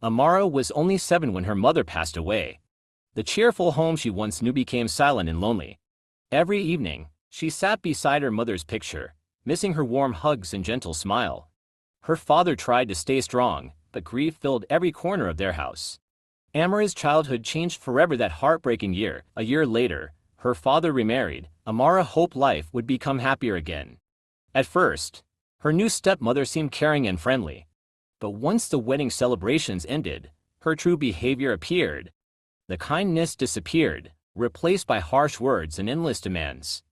Amara was only 7 when her mother passed away. The cheerful home she once knew became silent and lonely. Every evening, she sat beside her mother's picture, missing her warm hugs and gentle smile. Her father tried to stay strong, but grief filled every corner of their house. Amara's childhood changed forever that heartbreaking year. A year later, her father remarried. Amara hoped life would become happier again. At first, her new stepmother seemed caring and friendly. But once the wedding celebrations ended, her true behavior appeared. The kindness disappeared, replaced by harsh words and endless demands.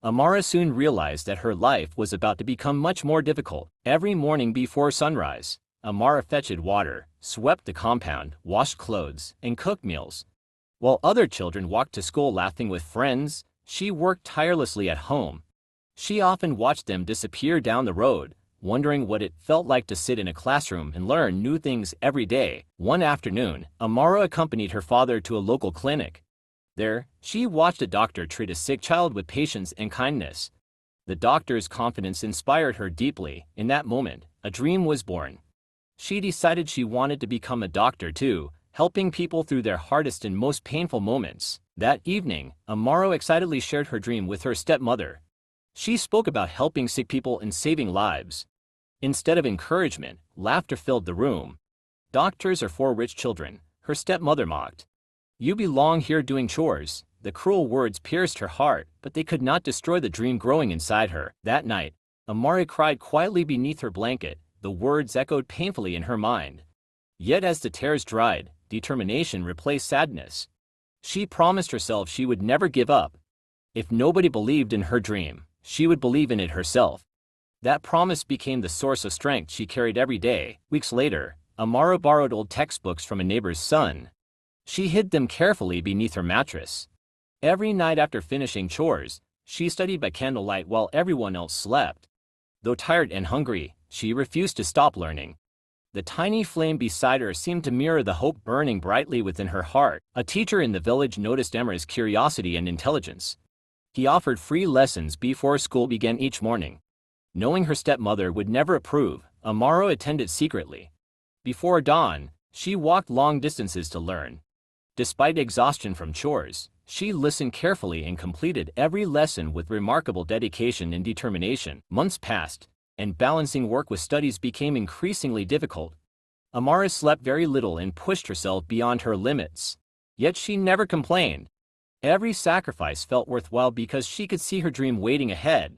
Amara soon realized that her life was about to become much more difficult. Every morning before sunrise, Amara fetched water, swept the compound, washed clothes, and cooked meals. While other children walked to school laughing with friends, she worked tirelessly at home. She often watched them disappear down the road, wondering what it felt like to sit in a classroom and learn new things every day. One afternoon, Amara accompanied her father to a local clinic. There, she watched a doctor treat a sick child with patience and kindness. The doctor's confidence inspired her deeply. In that moment, a dream was born. She decided she wanted to become a doctor too, helping people through their hardest and most painful moments. That evening, Amara excitedly shared her dream with her stepmother. She spoke about helping sick people and saving lives. Instead of encouragement, laughter filled the room. "Doctors are for rich children," her stepmother mocked. "You belong here doing chores." The cruel words pierced her heart, but they could not destroy the dream growing inside her. That night, Amara cried quietly beneath her blanket. The words echoed painfully in her mind. Yet as the tears dried, determination replaced sadness. She promised herself she would never give up. If nobody believed in her dream, she would believe in it herself. That promise became the source of strength she carried every day. Weeks later, Amara borrowed old textbooks from a neighbor's son. She hid them carefully beneath her mattress. Every night after finishing chores, she studied by candlelight while everyone else slept. Though tired and hungry, she refused to stop learning. The tiny flame beside her seemed to mirror the hope burning brightly within her heart. A teacher in the village noticed Amara's curiosity and intelligence. He offered free lessons before school began each morning. Knowing her stepmother would never approve, Amara attended secretly. Before dawn, she walked long distances to learn. Despite exhaustion from chores, she listened carefully and completed every lesson with remarkable dedication and determination. Months passed, and balancing work with studies became increasingly difficult. Amara slept very little and pushed herself beyond her limits. Yet she never complained. Every sacrifice felt worthwhile because she could see her dream waiting ahead.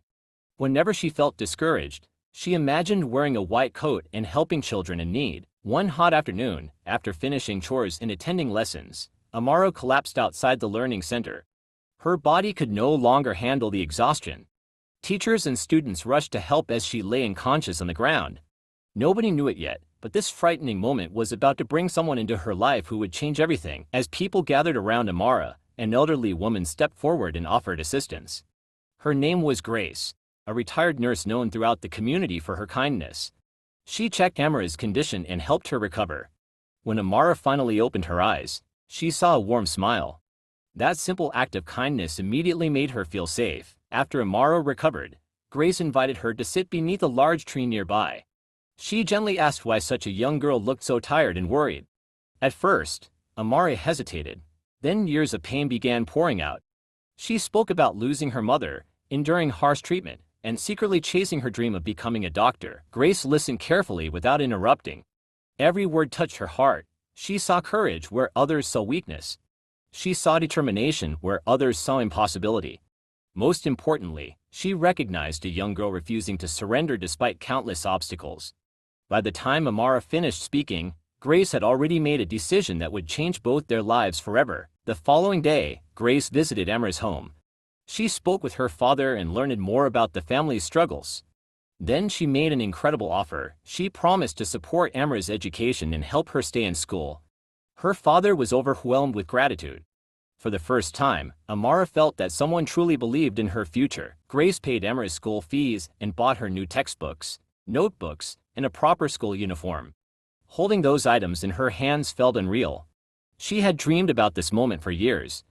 Whenever she felt discouraged, she imagined wearing a white coat and helping children in need. One hot afternoon, after finishing chores and attending lessons, Amara collapsed outside the learning center. Her body could no longer handle the exhaustion. Teachers and students rushed to help as she lay unconscious on the ground. Nobody knew it yet, but this frightening moment was about to bring someone into her life who would change everything. As people gathered around Amara, an elderly woman stepped forward and offered assistance. Her name was Grace, a retired nurse known throughout the community for her kindness. She checked Amara's condition and helped her recover. When Amara finally opened her eyes, she saw a warm smile. That simple act of kindness immediately made her feel safe. After Amara recovered, Grace invited her to sit beneath a large tree nearby. She gently asked why such a young girl looked so tired and worried. At first, Amara hesitated. Then years of pain began pouring out. She spoke about losing her mother, enduring harsh treatment, and secretly chasing her dream of becoming a doctor. Grace listened carefully without interrupting. Every word touched her heart. She saw courage where others saw weakness. She saw determination where others saw impossibility. Most importantly, she recognized a young girl refusing to surrender despite countless obstacles. By the time Amara finished speaking, Grace had already made a decision that would change both their lives forever. The following day, Grace visited Amara's home. She spoke with her father and learned more about the family's struggles. Then she made an incredible offer. She promised to support Amara's education and help her stay in school. Her father was overwhelmed with gratitude. For the first time, Amara felt that someone truly believed in her future. Grace paid Amara's school fees and bought her new textbooks, notebooks, and a proper school uniform. Holding those items in her hands felt unreal. She had dreamed about this moment for years.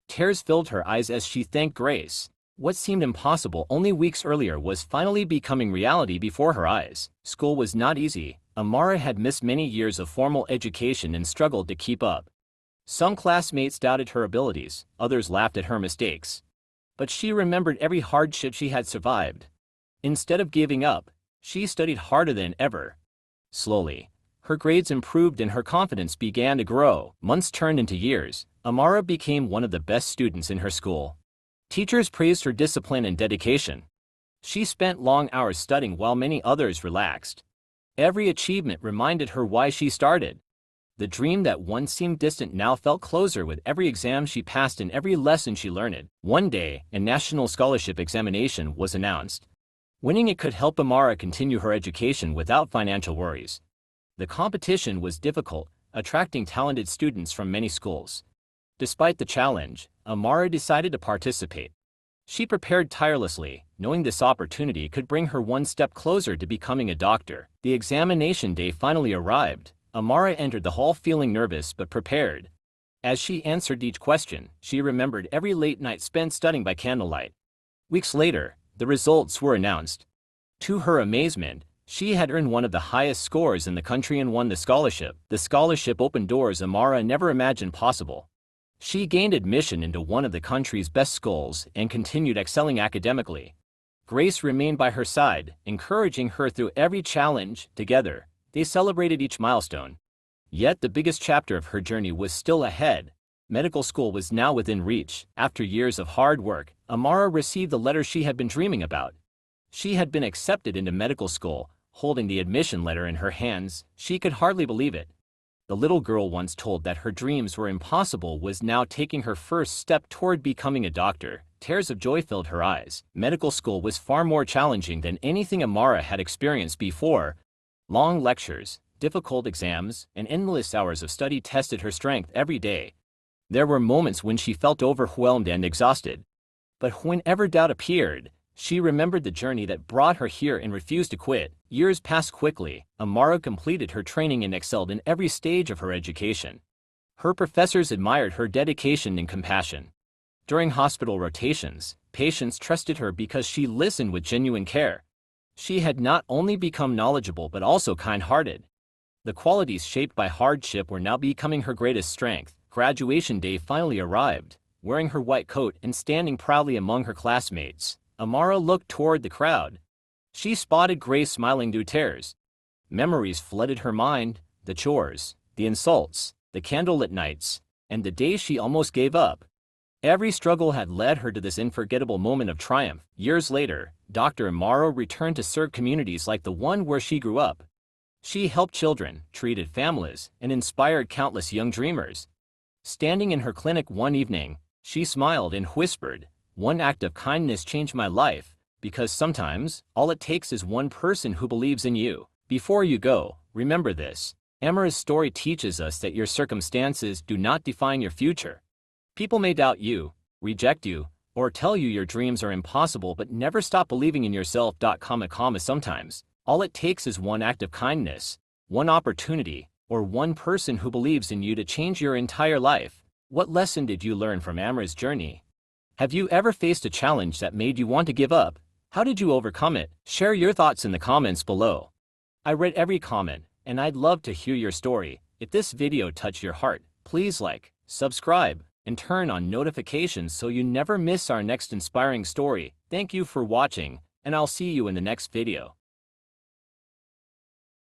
Tears filled her eyes as she thanked Grace. What seemed impossible only weeks earlier was finally becoming reality before her eyes. School was not easy. Amara had missed many years of formal education and struggled to keep up. Some classmates doubted her abilities, others laughed at her mistakes. But she remembered every hardship she had survived. Instead of giving up, she studied harder than ever. Slowly, her grades improved and her confidence began to grow. Months turned into years. Amara became one of the best students in her school. Teachers praised her discipline and dedication. She spent long hours studying while many others relaxed. Every achievement reminded her why she started. The dream that once seemed distant now felt closer with every exam she passed and every lesson she learned. One day, a national scholarship examination was announced. Winning it could help Amara continue her education without financial worries. The competition was difficult, attracting talented students from many schools. Despite the challenge, Amara decided to participate. She prepared tirelessly, knowing this opportunity could bring her one step closer to becoming a doctor. The examination day finally arrived. Amara entered the hall feeling nervous but prepared. As she answered each question, she remembered every late night spent studying by candlelight. Weeks later, the results were announced. To her amazement, she had earned one of the highest scores in the country and won the scholarship. The scholarship opened doors Amara never imagined possible. She gained admission into one of the country's best schools and continued excelling academically. Grace remained by her side, encouraging her through every challenge. Together, they celebrated each milestone. Yet the biggest chapter of her journey was still ahead. Medical school was now within reach. After years of hard work, Amara received the letter she had been dreaming about. She had been accepted into medical school. Holding the admission letter in her hands, she could hardly believe it. The little girl once told that her dreams were impossible was now taking her first step toward becoming a doctor. Tears of joy filled her eyes. Medical school was far more challenging than anything Amara had experienced before. Long lectures, difficult exams, and endless hours of study tested her strength every day. There were moments when she felt overwhelmed and exhausted. But whenever doubt appeared, she remembered the journey that brought her here and refused to quit. Years passed quickly. Amara completed her training and excelled in every stage of her education. Her professors admired her dedication and compassion. During hospital rotations, patients trusted her because she listened with genuine care. She had not only become knowledgeable but also kind-hearted. The qualities shaped by hardship were now becoming her greatest strength. Graduation day finally arrived. Wearing her white coat and standing proudly among her classmates, Amara looked toward the crowd. She spotted Grace smiling through tears. Memories flooded her mind, the chores, the insults, the candlelit nights, and the days she almost gave up. Every struggle had led her to this unforgettable moment of triumph. Years later, Dr. Amara returned to serve communities like the one where she grew up. She helped children, treated families, and inspired countless young dreamers. Standing in her clinic one evening, she smiled and whispered, "One act of kindness changed my life, because sometimes, all it takes is one person who believes in you." Before you go, remember this. Amara's story teaches us that your circumstances do not define your future. People may doubt you, reject you, or tell you your dreams are impossible, but never stop believing in yourself. Sometimes, all it takes is one act of kindness, one opportunity, or one person who believes in you to change your entire life. What lesson did you learn from Amara's journey? Have you ever faced a challenge that made you want to give up? How did you overcome it? Share your thoughts in the comments below. I read every comment, and I'd love to hear your story. If this video touched your heart, please like, subscribe, and turn on notifications so you never miss our next inspiring story. Thank you for watching, and I'll see you in the next video.